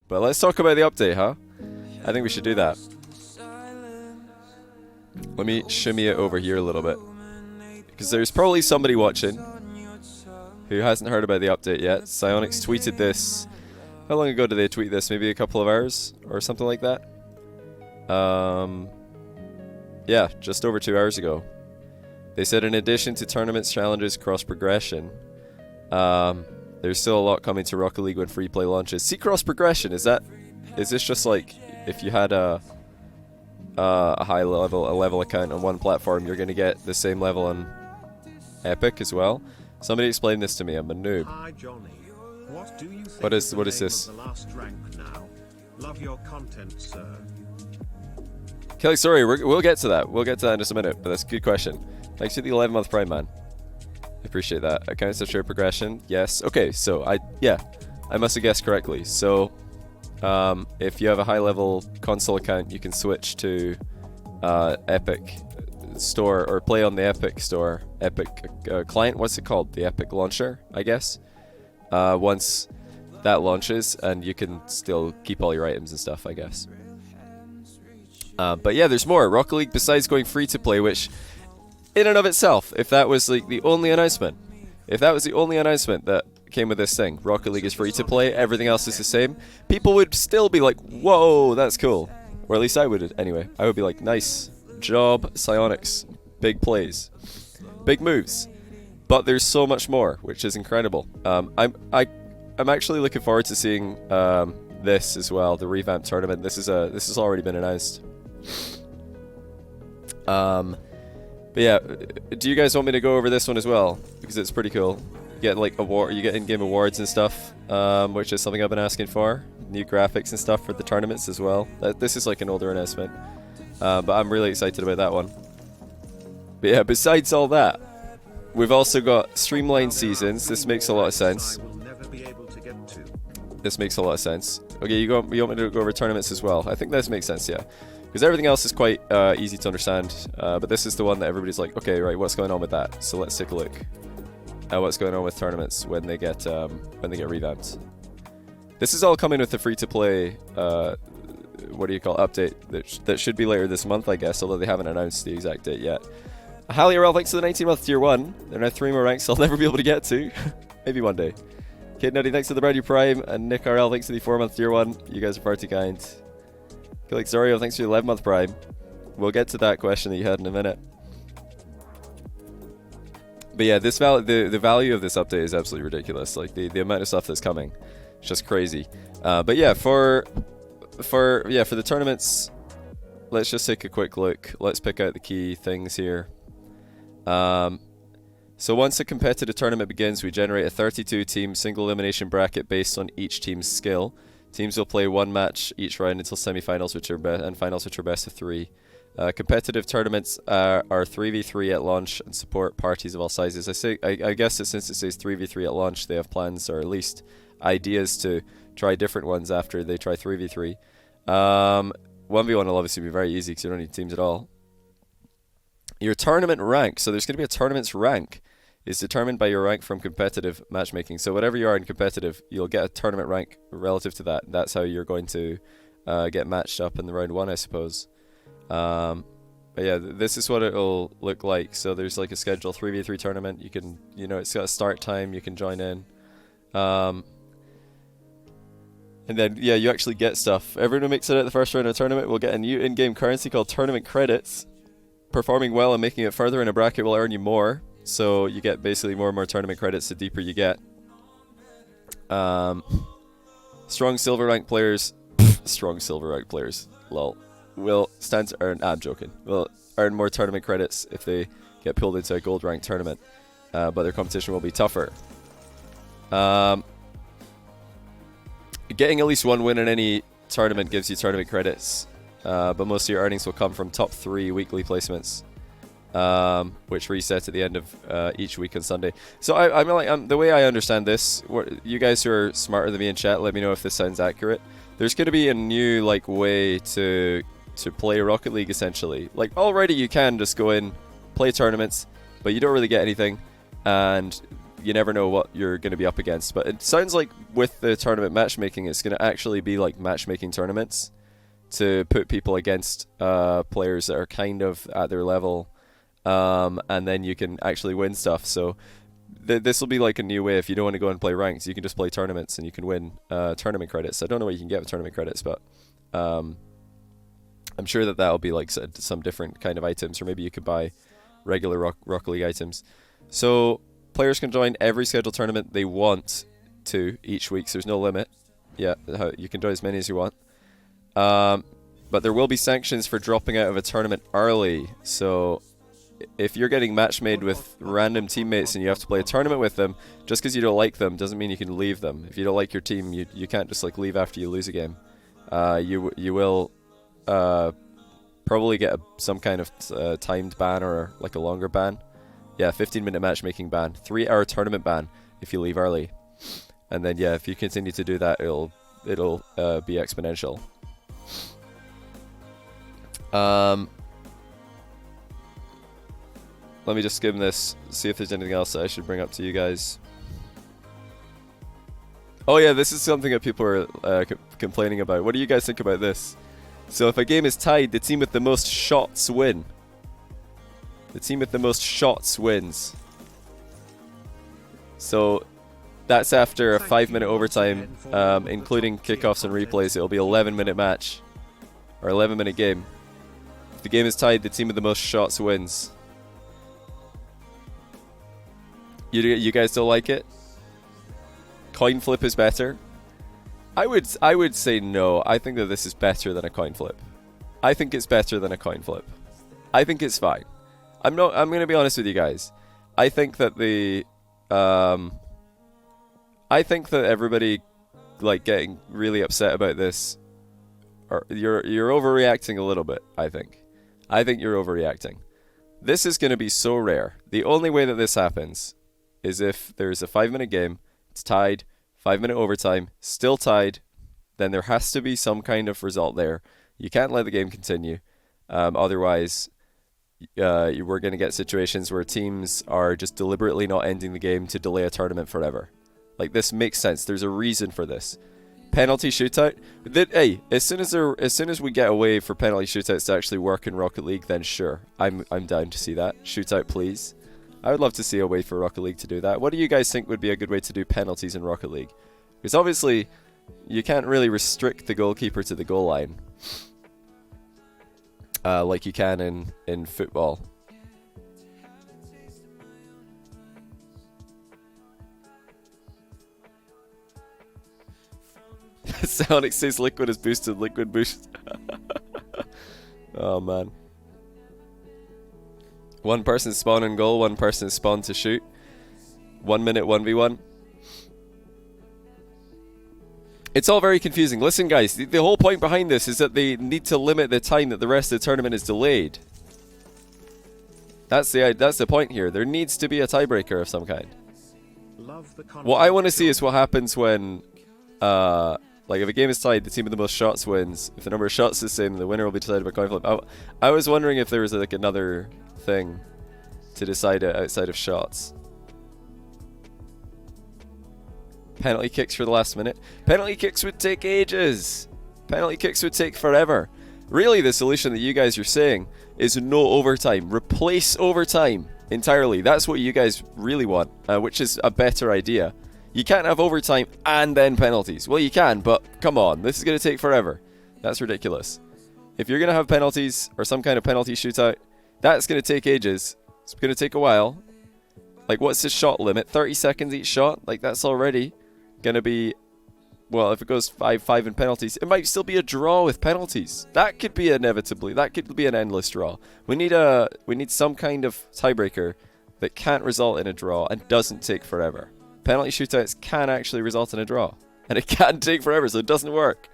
But let's talk about the update, huh? I think we should do that. Let me shimmy it over here a little bit. Because there's probably somebody watching who hasn't heard about the update yet. Psyonix tweeted this. How long ago did they tweet this? Maybe a couple of hours or something like that? Yeah, just over 2 hours ago. They said in addition to tournaments, challenges, cross progression, there's still a lot coming to Rocket League when free play launches. See, cross progression, is this just like if you had a level account on one platform, you're gonna get the same level on Epic as well? Somebody explain this to me. I'm a noob. Hi Johnny. What do you think What is the this? name of the last rank now? Love your content, sir. Kelly, sorry, we'll get to that. We'll get to that in just a minute, but that's a good question. Thanks for the 11-month Prime, man. I appreciate that. Accounts that share progression? Yes. Okay, so I must have guessed correctly. So, if you have a high-level console account, you can switch to Epic Store or play on the Epic Store. Epic client, what's it called? The Epic Launcher, I guess. Once that launches, and you can still keep all your items and stuff, I guess. But yeah, there's more. Rocket League, besides going free to play, which in and of itself, if that was like the only announcement, that came with this thing, Rocket League is free to play, everything else is the same, people would still be like, whoa, that's cool. Or at least I would anyway. I would be like, nice job, Psyonix. Big plays. Big moves. But there's so much more, which is incredible. I'm actually looking forward to seeing this as well, the revamped tournament. This has already been announced. But yeah, do you guys want me to go over this one as well? Because it's pretty cool. You get like you get in-game awards and stuff, which is something I've been asking for. New graphics and stuff for the tournaments as well. This is like an older announcement, but I'm really excited about that one. But yeah, besides all that, we've also got streamlined seasons. This makes a lot of sense. This makes a lot of sense. Okay, you want me to go over tournaments as well? I think this makes sense, yeah. Because everything else is quite easy to understand, but this is the one that everybody's like, okay, right, what's going on with that? So let's take a look at what's going on with tournaments when they get revamped. This is all coming with the free-to-play, what do you call update that should be later this month, I guess, although they haven't announced the exact date yet. Halliarel, thanks to the 19-month tier 1. There are now 3 more ranks I'll never be able to get to. Maybe one day. Kid Nutty, thanks to the brand new Prime, and Nick RL, thanks to the 4-month tier 1. You guys are far too kind. Like Zorio, thanks for your 11-month Prime. We'll get to that question that you had in a minute. But yeah, the value of this update is absolutely ridiculous. Like the amount of stuff that's coming, it's just crazy. But yeah, for the tournaments, let's just take a quick look. Let's pick out the key things here. So once a competitive tournament begins, we generate a 32-team single elimination bracket based on each team's skill. Teams will play one match each round until semi-finals, and finals, which are best of 3. Competitive tournaments are 3v3 at launch and support parties of all sizes. I guess that since it says 3v3 at launch, they have plans or at least ideas to try different ones after they try 3v3. 1v1 will obviously be very easy because you don't need teams at all. Your tournament rank. So there's going to be a tournament's rank. Is determined by your rank from competitive matchmaking. So whatever you are in competitive, you'll get a tournament rank relative to that. That's how you're going to get matched up in the round 1, I suppose. But yeah, this is what it'll look like. So there's like a schedule 3v3 tournament. You can, it's got a start time. You can join in. And then, yeah, you actually get stuff. Everyone who makes it out the first round of the tournament will get a new in-game currency called tournament credits. Performing well and making it further in a bracket will earn you more. So you get basically more and more tournament credits the deeper you get. Strong silver rank players, lol, will stand to earn. I'm joking. Will earn more tournament credits if they get pulled into a gold rank tournament, but their competition will be tougher. Getting at least one win in any tournament gives you tournament credits, but most of your earnings will come from top 3 weekly placements. Which resets at the end of each week on Sunday. So I'm the way I understand this, you guys who are smarter than me in chat, let me know if this sounds accurate. There's going to be a new way to play Rocket League essentially. Like already you can just go in, play tournaments, but you don't really get anything. And you never know what you're going to be up against. But it sounds like with the tournament matchmaking, it's going to actually be like matchmaking tournaments to put people against players that are kind of at their level, and then you can actually win stuff. So this will be like a new way. If you don't want to go and play ranks, you can just play tournaments and you can win tournament credits. I don't know what you can get with tournament credits, but I'm sure that will be like some different kind of items, or maybe you could buy regular Rocket League items. So players can join every scheduled tournament they want to each week, so there's no limit. Yeah, you can join as many as you want. But there will be sanctions for dropping out of a tournament early. So if you're getting match made with random teammates and you have to play a tournament with them, just because you don't like them doesn't mean you can leave them. If you don't like your team, you can't just like leave after you lose a game. You will probably get some kind of timed ban or like a longer ban. Yeah, 15-minute matchmaking ban, 3-hour tournament ban if you leave early, and then yeah, if you continue to do that, it'll be exponential. Let me just skim this, see if there's anything else that I should bring up to you guys. Oh yeah, this is something that people are complaining about. What do you guys think about this? So if a game is tied, the team with the most shots win. The team with the most shots wins. So that's after a 5-minute overtime, including kickoffs and replays. It'll be an 11-minute match, or 11-minute game. If the game is tied, the team with the most shots wins. You guys don't like it? Coin flip is better. I would say no. I think that this is better than a coin flip. I think it's better than a coin flip. I think it's fine. I'm going to be honest with you guys. I think that I think that everybody like getting really upset about this, or you're overreacting a little bit. I think you're overreacting. This is going to be so rare. The only way that this happens is if there's a 5-minute game, it's tied, 5-minute overtime, still tied, then there has to be some kind of result there. You can't let the game continue. Otherwise, we're going to get situations where teams are just deliberately not ending the game to delay a tournament forever. Like, this makes sense. There's a reason for this. Penalty shootout. Hey, as soon as we get away for penalty shootouts to actually work in Rocket League, then sure, I'm down to see that. Shootout, please. I would love to see a way for Rocket League to do that. What do you guys think would be a good way to do penalties in Rocket League? Because obviously, you can't really restrict the goalkeeper to the goal line like you can in football. Sonic says liquid is boosted, liquid boost. Oh man. One person spawn in goal, one person spawn to shoot. 1 minute 1v1. It's all very confusing. Listen guys, the whole point behind this is that they need to limit the time that the rest of the tournament is delayed. That's the point here. There needs to be a tiebreaker of some kind. What I want to see is what happens when like if a game is tied, the team with the most shots wins. If the number of shots is the same, the winner will be decided by coin flip. I was wondering if there was like another thing to decide it outside of shots. Penalty kicks for the last minute. Penalty kicks would take ages. Penalty kicks would take forever. Really, the solution that you guys are saying is no overtime. Replace overtime entirely. That's what you guys really want, which is a better idea. You can't have overtime and then penalties. Well, you can, but come on. This is going to take forever. That's ridiculous. If you're going to have penalties or some kind of penalty shootout, that's going to take ages. It's going to take a while. Like, what's the shot limit? 30 seconds each shot? Like, that's already going to be... Well, if it goes 5-5 in penalties, it might still be a draw with penalties. That could be inevitably. That could be an endless draw. We need some kind of tiebreaker that can't result in a draw and doesn't take forever. Penalty shootouts can actually result in a draw, and it can take forever, so it doesn't work.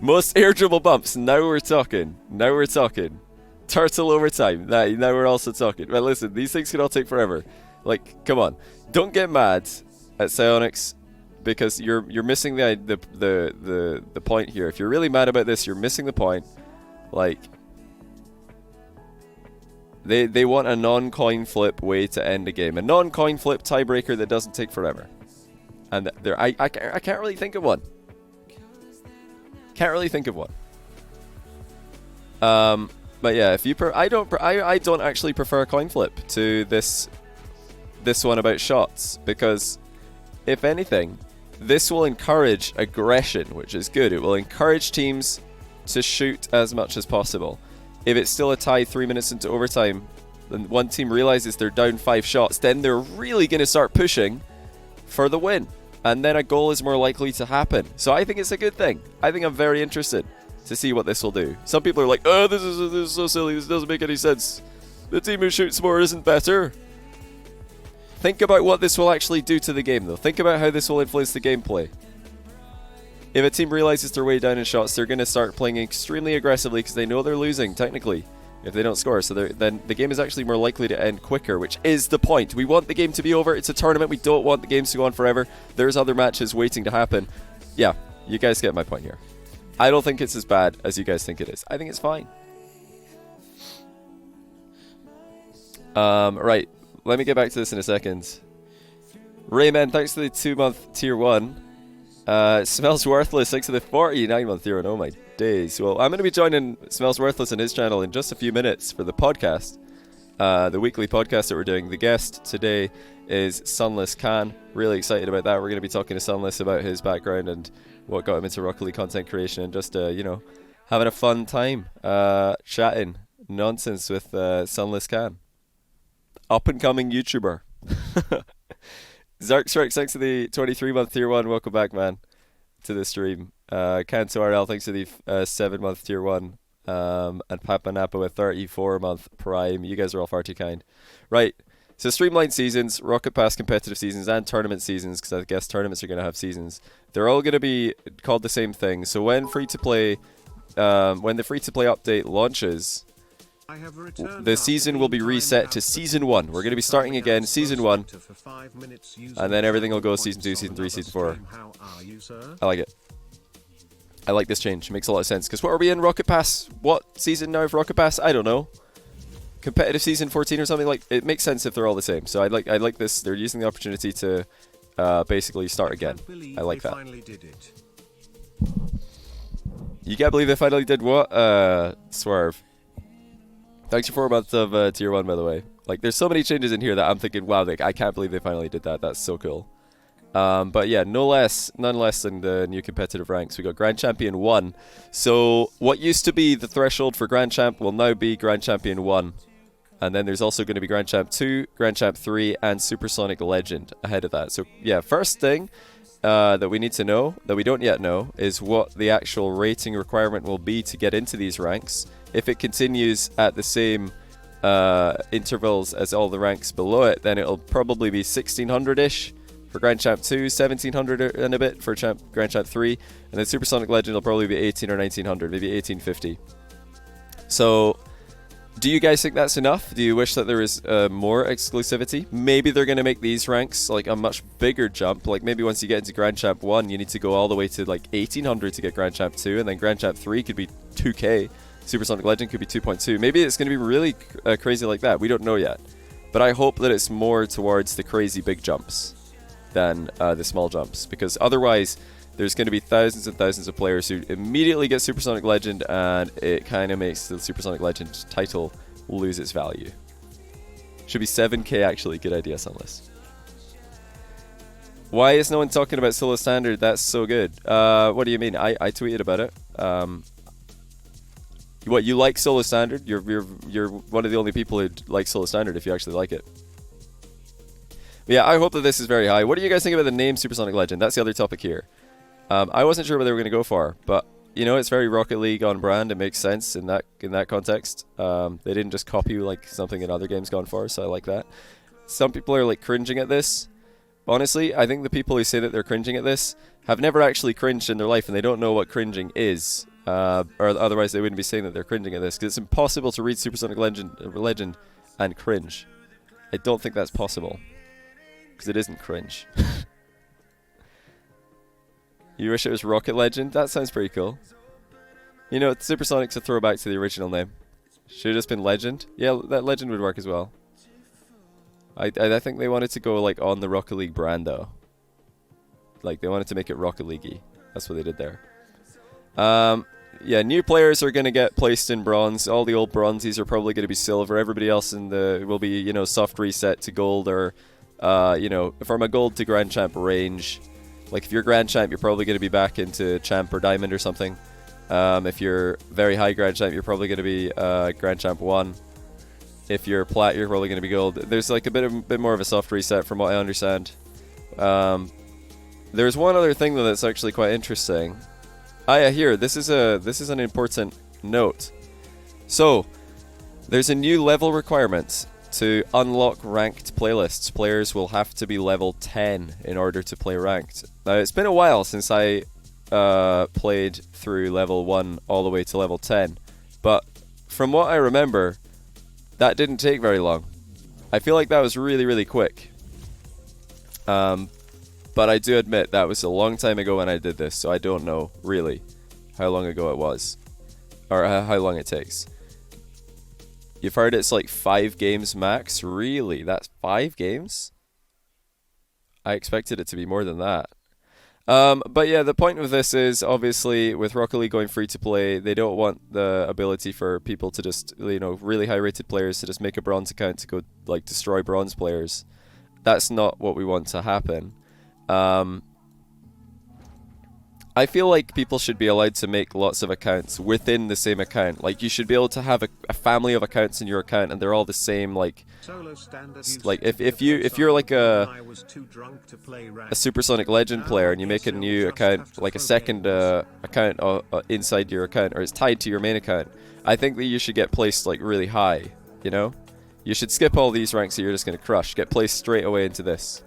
Most air dribble bumps. Now we're talking. Now we're talking. Turtle overtime. Now we're also talking. But listen, these things can all take forever. Like, come on. Don't get mad at Psionics, because you're missing the point here. If you're really mad about this, you're missing the point. Like, They want a non-coin flip way to end a game. A non-coin flip tiebreaker that doesn't take forever. And I can't really think of one. Can't really think of one. But yeah, if you I don't actually prefer a coin flip to this one about shots, because if anything, this will encourage aggression, which is good. It will encourage teams to shoot as much as possible. If it's still a tie 3 minutes into overtime, and one team realizes they're down 5 shots, then they're really going to start pushing for the win. And then a goal is more likely to happen. So I think it's a good thing. I think I'm very interested to see what this will do. Some people are like, oh, this is so silly. This doesn't make any sense. The team who shoots more isn't better. Think about what this will actually do to the game, though. Think about how this will influence the gameplay. If a team realizes they're way down in shots, they're going to start playing extremely aggressively because they know they're losing, technically, if they don't score. So then the game is actually more likely to end quicker, which is the point. We want the game to be over. It's a tournament. We don't want the games to go on forever. There's other matches waiting to happen. Yeah, you guys get my point here. I don't think it's as bad as you guys think it is. I think it's fine. Right. Let me get back to this in a second. Rayman, thanks for the 2-month tier 1. Smells Worthless, thanks for the 49-month tier 1. Oh my days. Well, I'm going to be joining Smells Worthless on his channel in just a few minutes for the podcast. The weekly podcast that we're doing. The guest today is Sunless Khan. Really excited about that. We're going to be talking to Sunless about his background and what got him into Rocket League content creation, and just, having a fun time chatting nonsense with Sunless Khan. Up-and-coming YouTuber. Zarkstrike, thanks for the 23-month tier 1. Welcome back, man, to the stream. Kanto RL, thanks for the 7-month tier 1. And Papa Napa with 34-month prime. You guys are all far too kind. Right. So streamlined seasons, Rocket Pass competitive seasons, and tournament seasons, because I guess tournaments are going to have seasons. They're all going to be called the same thing. So when the free-to-play update launches, the season will be reset to Season 1. We're going to be starting again, Season 1. And then everything will go Season 2, Season 3, Season 4. I like it. I like this change. It makes a lot of sense. Because what are we in Rocket Pass? What season now for Rocket Pass? I don't know. Competitive Season 14 or something? Like, it makes sense if they're all the same. So I like this. They're using the opportunity to basically start again. I like that. You can't believe they finally did what? Swerve. Thanks for 4 months of tier 1, by the way. Like, there's so many changes in here that I'm thinking, wow, like, I can't believe they finally did that. That's so cool. But yeah, none less than the new competitive ranks. We got Grand Champion 1. So what used to be the threshold for Grand Champ will now be Grand Champion 1. And then there's also going to be Grand Champ 2, Grand Champ 3, and Supersonic Legend ahead of that. So yeah, first thing that we need to know, that we don't yet know, is what the actual rating requirement will be to get into these ranks. If it continues at the same intervals as all the ranks below it, then it'll probably be 1600-ish for Grand Champ 2, 1700 and a bit for Grand Champ 3, and then Supersonic Legend will probably be 18 or 1900, maybe 1850. So, do you guys think that's enough? Do you wish that there was more exclusivity? Maybe they're going to make these ranks like a much bigger jump. Like maybe once you get into Grand Champ 1, you need to go all the way to like 1800 to get Grand Champ 2, and then Grand Champ 3 could be 2k. Supersonic Legend could be 2.2. Maybe it's going to be really crazy like that. We don't know yet. But I hope that it's more towards the crazy big jumps than the small jumps. Because otherwise, there's going to be thousands and thousands of players who immediately get Supersonic Legend, and it kind of makes the Supersonic Legend title lose its value. Should be 7k actually. Good idea, Sunless. Why is no one talking about Solo Standard? That's so good. What do you mean? I tweeted about it. What, you like Solo Standard? You're one of the only people who like Solo Standard if you actually like it. But yeah, I hope that this is very high. What do you guys think about the name Supersonic Legend? That's the other topic here. I wasn't sure what they were going to go for, but you know, it's very Rocket League on brand. It makes sense in that context. They didn't just copy like something in other games gone for, so I like that. Some people are like cringing at this. Honestly, I think the people who say that they're cringing at this have never actually cringed in their life, and they don't know what cringing is. Or otherwise they wouldn't be saying that they're cringing at this, because it's impossible to read Supersonic Legend and cringe. I don't think that's possible, because it isn't cringe. You wish it was Rocket Legend? That sounds pretty cool. You know, Supersonic's a throwback to the original name. Should have just been Legend. Yeah, that Legend would work as well. I think they wanted to go like on the Rocket League brand though. Like they wanted to make it Rocket League-y. That's what they did there. Yeah, new players are going to get placed in bronze. All the old bronzies are probably going to be silver. Everybody else will be, you know, soft reset to gold or, you know, from a gold to Grand Champ range. Like if you're Grand Champ, you're probably going to be back into Champ or Diamond or something. If you're very high Grand Champ, you're probably going to be Grand Champ 1. If you're Plat, you're probably going to be gold. There's like a bit more of a soft reset from what I understand. There's one other thing though that's actually quite interesting. Yeah, here, this is an important note. So, there's a new level requirement to unlock ranked playlists. Players will have to be level 10 in order to play ranked. Now, it's been a while since I played through level 1 all the way to level 10, but from what I remember, that didn't take very long. I feel like that was really, really quick. But I do admit that was a long time ago when I did this, so I don't know really how long ago it was, or how long it takes. You've heard it's like 5 games max? Really? That's 5 games? I expected it to be more than that. But yeah, the point of this is obviously with Rocket League going free to play, they don't want the ability for people to just, you know, really high rated players to just make a bronze account to go like destroy bronze players. That's not what we want to happen. I feel like people should be allowed to make lots of accounts within the same account. Like you should be able to have a family of accounts in your account and they're all the same. Like if you're like a Supersonic Legend player and you make a new account, like a second account inside your account, or it's tied to your main account, I think that you should get placed like really high. You know, you should skip all these ranks that you're just going to crush. Get placed straight away into this.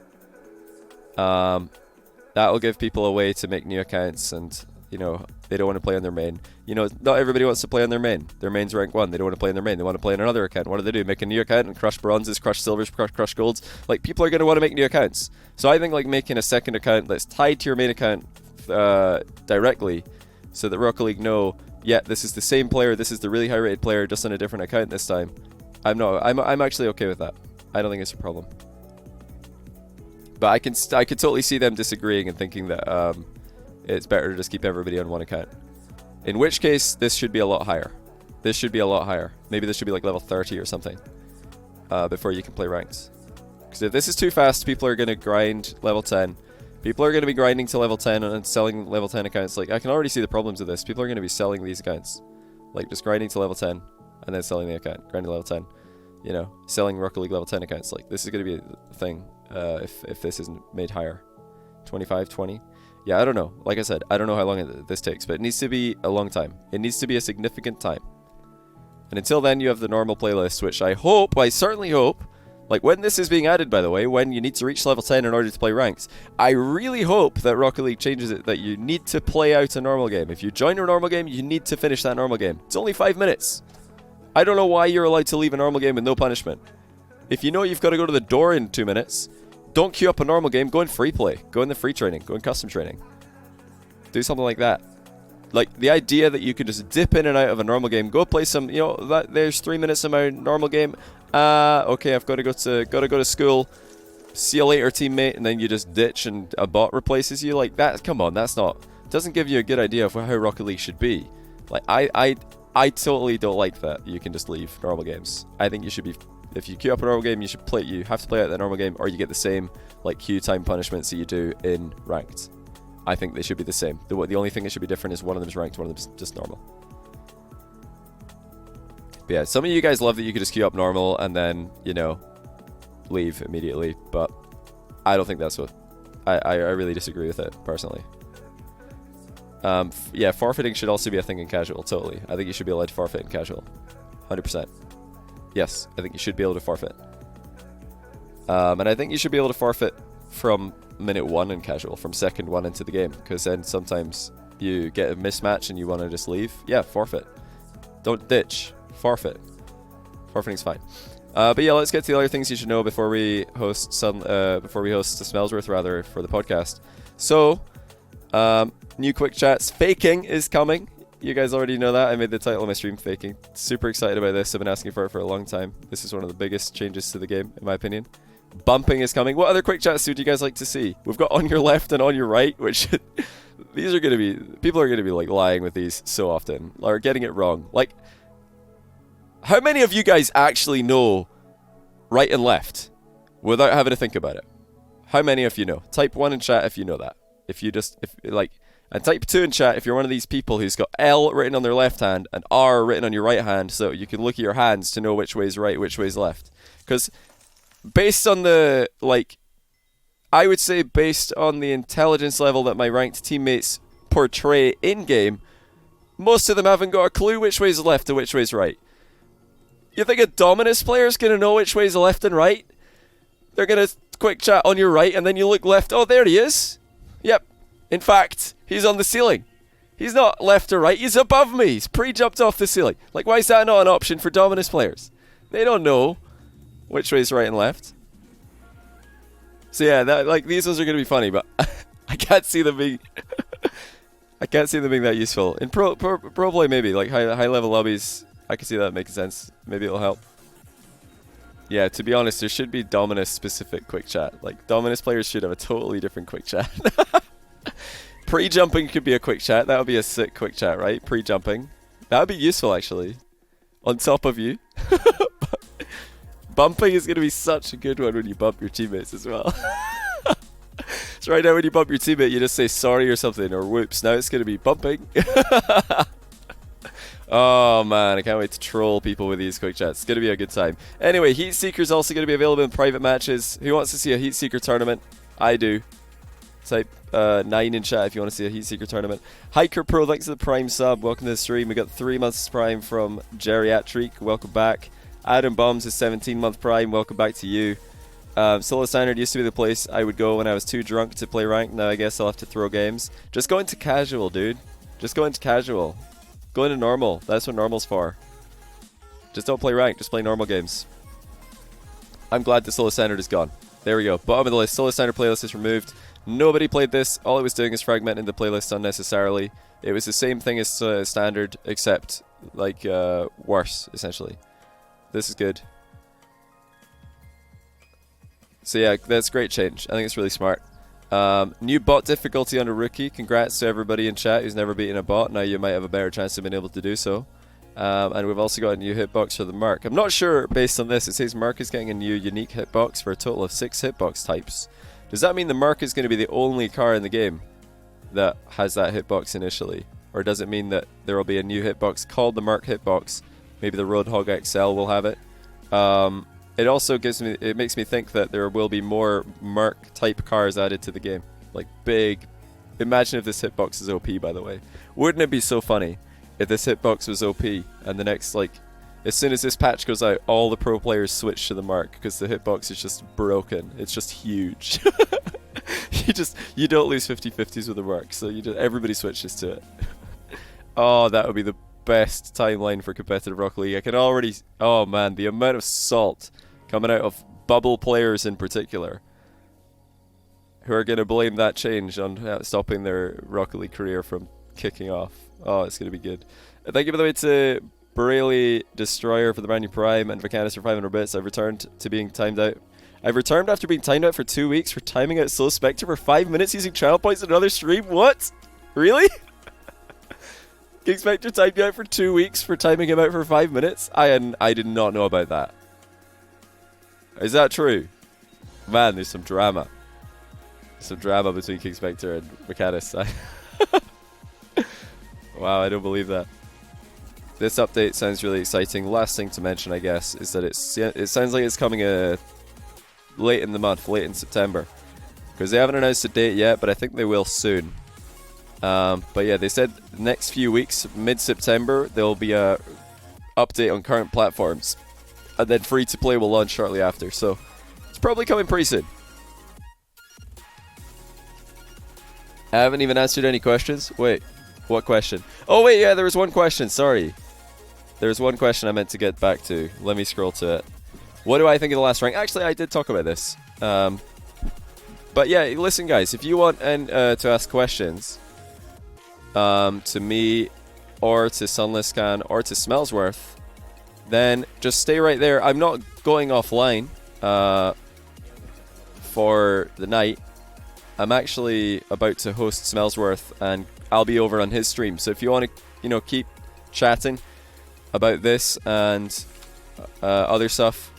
That will give people a way to make new accounts, and you know they don't want to play on their main. You know, not everybody wants to play on their main. Their main's rank 1. They don't want to play on their main. They want to play on another account. What do they do? Make a new account and crush bronzes, crush silvers, crush golds. Like people are going to want to make new accounts. So I think like making a second account that's tied to your main account directly, so that Rocket League know, yeah, this is the same player. This is the really high rated player, just on a different account this time. I'm actually okay with that. I don't think it's a problem. But I could totally see them disagreeing and thinking that it's better to just keep everybody on one account. In which case, this should be a lot higher. This should be a lot higher. Maybe this should be like level 30 or something before you can play ranks. Because if this is too fast, people are going to grind level 10. People are going to be grinding to level 10 and selling level 10 accounts. Like I can already see the problems of this. People are going to be selling these accounts. Like just grinding to level 10 and then selling the account. Grinding to level 10. You know, selling Rocket League level 10 accounts. Like this is going to be a thing. If this isn't made higher. 25, 20? Yeah, I don't know. Like I said, I don't know how long this takes, but it needs to be a long time. It needs to be a significant time. And until then, you have the normal playlist, which I certainly hope, like when this is being added, by the way, when you need to reach level 10 in order to play ranks, I really hope that Rocket League changes it, that you need to play out a normal game. If you join a normal game, you need to finish that normal game. It's only 5 minutes. I don't know why you're allowed to leave a normal game with no punishment. If you know you've got to go to the door in 2 minutes, don't queue up a normal game, go in free play. Go in the free training, go in custom training. Do something like that. Like the idea that you could just dip in and out of a normal game, go play some, you know, there's 3 minutes in my normal game. Okay, I've got to go to school. See you later, teammate, and then you just ditch and a bot replaces you. Like that, come on, doesn't give you a good idea of how Rocket League should be. Like I totally don't like that you can just leave normal games. I think you should be, if you queue up a normal game, you have to play out the normal game, or you get the same like queue time punishments that you do in ranked. I think they should be the same. The only thing that should be different is one of them is ranked, one of them is just normal. But yeah, some of you guys love that you could just queue up normal and then, you know, leave immediately, but I don't think that's what I really disagree with it personally. Yeah, forfeiting should also be a thing in casual, totally. I think you should be allowed to forfeit in casual. 100%. Yes, I think you should be able to forfeit. And I think you should be able to forfeit from minute 1 in casual, from second 1 into the game, because then sometimes you get a mismatch and you want to just leave. Yeah, forfeit. Don't ditch. Forfeit. Forfeiting's fine. But yeah, let's get to the other things you should know before we host the Smellsworth for the podcast. So, new quick chats. Faking is coming. You guys already know that. I made the title of my stream faking. Super excited about this. I've been asking for it for a long time. This is one of the biggest changes to the game, in my opinion. Bumping is coming. What other quick chats would you guys like to see? We've got on your left and on your right, which these are going to be, people are going to be like lying with these so often, or getting it wrong. Like, how many of you guys actually know right and left without having to think about it? How many of you know? Type 1 in chat if you know that. And type 2 in chat if you're one of these people who's got L written on their left hand and R written on your right hand, so you can look at your hands to know which way's right, which way's left. Because based on the, like, I would say based on the intelligence level that my ranked teammates portray in-game, most of them haven't got a clue which way's left and which way's right. You think a Dominus player's going to know which way's left and right? They're going to quick chat on your right and then you look left. Oh, there he is. Yep. In fact, he's on the ceiling. He's not left or right. He's above me. He's pre-jumped off the ceiling. Like, why is that not an option for Dominus players? They don't know which way's right and left. So yeah, these ones are going to be funny, but I can't see them being... I can't see them being that useful. In pro play, maybe. Like, high level lobbies, I can see that making sense. Maybe it'll help. Yeah, to be honest, there should be Dominus specific quick chat. Like, Dominus players should have a totally different quick chat. Pre-jumping could be a quick chat. That would be a sick quick chat, right? Pre-jumping. That would be useful, actually. On top of you. Bumping is going to be such a good one when you bump your teammates as well. So right now when you bump your teammate, you just say sorry or something, or whoops. Now it's going to be bumping. Oh man, I can't wait to troll people with these quick chats. It's going to be a good time. Anyway, Heat Seeker's also going to be available in private matches. Who wants to see a Heat Seeker tournament? I do. Type 9 in chat if you want to see a Heat Seeker tournament. Hiker Pro, thanks to the Prime sub. Welcome to the stream. We got 3 months Prime from Geriatric. Welcome back. Adam Bombs is 17-month Prime. Welcome back to you. Solo Standard used to be the place I would go when I was too drunk to play ranked. Now I guess I'll have to throw games. Just go into casual, dude. Just go into casual. Go into normal. That's what normal's for. Just don't play ranked. Just play normal games. I'm glad the Solo Standard is gone. There we go. Bottom of the list. Solo Standard playlist is removed. Nobody played this. All it was doing is fragmenting the playlist unnecessarily. It was the same thing as Standard, except like worse, essentially. This is good. So yeah, that's a great change. I think it's really smart. New bot difficulty on a rookie. Congrats to everybody in chat who's never beaten a bot. Now you might have a better chance of being able to do so. And we've also got a new hitbox for the Merc. I'm not sure based on this. It says Merc is getting a new unique hitbox for a total of 6 hitbox types. Does that mean the Merc is going to be the only car in the game that has that hitbox initially? Or does it mean that there will be a new hitbox called the Merc hitbox? Maybe the Roadhog XL will have it. It also makes me think that there will be more Merc type cars added to the game. Like big. Imagine if this hitbox is OP, by the way. Wouldn't it be so funny if this hitbox was OP and the next, like, as soon as this patch goes out, all the pro players switch to the Merc because the hitbox is just broken. It's just huge. you don't lose 50-50s with the Merc, so everybody switches to it. Oh, that would be the best timeline for competitive Rocket League. I can already, oh man, the amount of salt coming out of bubble players in particular who are going to blame that change on stopping their Rocket League career from kicking off. Oh, it's going to be good. Thank you, by the way, to Borelli Destroyer for the brand new Prime and Vacanis for 500 bits. I've returned to being timed out. I've returned after being timed out for 2 weeks for timing out Soul Spectre for 5 minutes using channel points in another stream. What? Really? King Spectre timed you out for 2 weeks for timing him out for 5 minutes? I did not know about that. Is that true? Man, there's some drama. Some drama between King Spectre and Vacanis. Wow, I don't believe that. This update sounds really exciting. Last thing to mention, I guess, is that it sounds like it's coming late in the month, late in September. Because they haven't announced a date yet, but I think they will soon. But yeah, they said next few weeks, mid-September, there will be a update on current platforms. And then free-to-play will launch shortly after. So it's probably coming pretty soon. I haven't even answered any questions. Wait, what question? Oh wait, yeah, there was one question, sorry. There was one question I meant to get back to. Let me scroll to it. What do I think of the last rank? Actually, I did talk about this. But yeah, listen guys, if you want to ask questions to me or to Sunlesscan, or to Smellsworth, then just stay right there. I'm not going offline for the night. I'm actually about to host Smellsworth, and I'll be over on his stream. So if you want to, keep chatting about this and other stuff,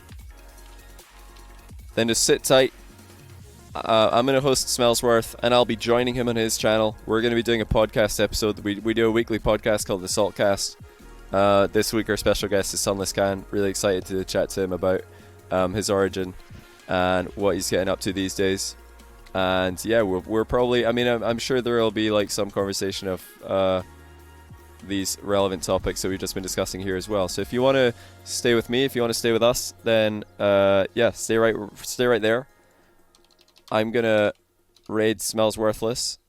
then just sit tight. I'm going to host Smellsworth, and I'll be joining him on his channel. We're going to be doing a podcast episode. We do a weekly podcast called the Saltcast. This week our special guest is Sunless Khan. Really excited to chat to him about his origin and what he's getting up to these days. And yeah, we're probably, I'm sure there will be like some conversation of these relevant topics that we've just been discussing here as well. So if you want to stay with me, if you want to stay with us, then stay right there. I'm gonna raid Smells Worthless.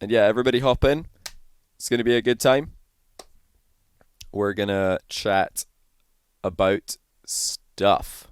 And yeah, everybody hop in. It's gonna be a good time. We're gonna chat about stuff.